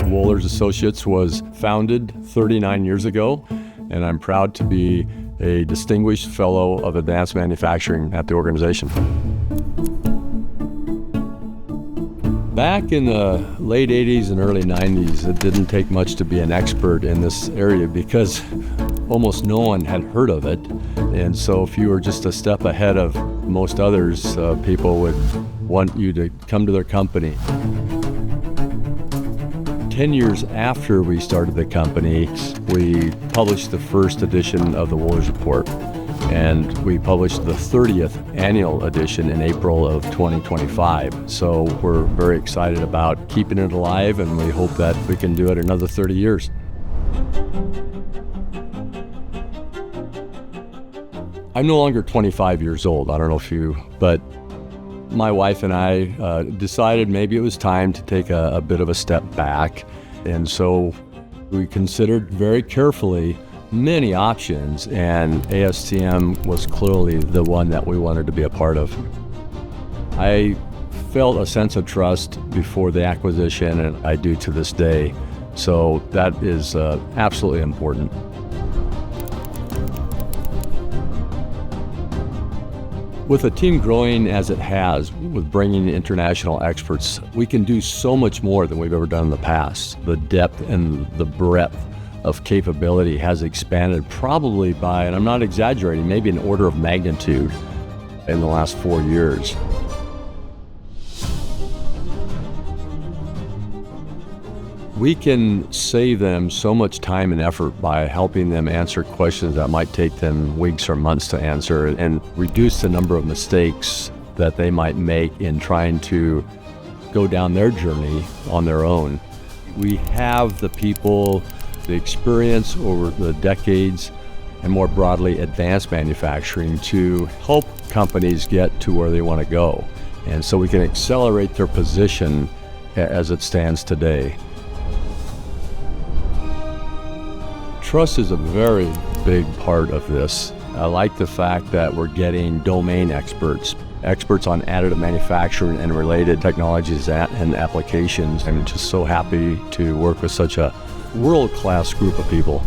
Wohlers Associates was founded 39 years ago, and I'm proud to be a distinguished fellow of advanced manufacturing at the organization. Back in the late 80s and early 90s, it didn't take much to be an expert in this area because almost no one had heard of it. And so if you were just a step ahead of most others, people would want you to come to their company. 10 years after we started the company, we published the first edition of the Wohlers Report, and we published the 30th annual edition in April of 2025. So we're very excited about keeping it alive, and we hope that we can do it another 30 years. I'm no longer 25 years old. I don't know if but my wife and I decided maybe it was time to take a bit of a step back. And so we considered very carefully many options, and ASTM was clearly the one that we wanted to be a part of. I felt a sense of trust before the acquisition, and I do to this day. So that is absolutely important. With a team growing as it has, with bringing international experts, we can do so much more than we've ever done in the past. The depth and the breadth of capability has expanded probably by, and I'm not exaggerating, maybe an order of magnitude in the last 4 years. We can save them so much time and effort by helping them answer questions that might take them weeks or months to answer, and reduce the number of mistakes that they might make in trying to go down their journey on their own. We have the people, the experience over the decades, and more broadly advanced manufacturing to help companies get to where they want to go. And so we can accelerate their position as it stands today. Trust is a very big part of this. I like the fact that we're getting domain experts on additive manufacturing and related technologies and applications. I'm just so happy to work with such a world-class group of people.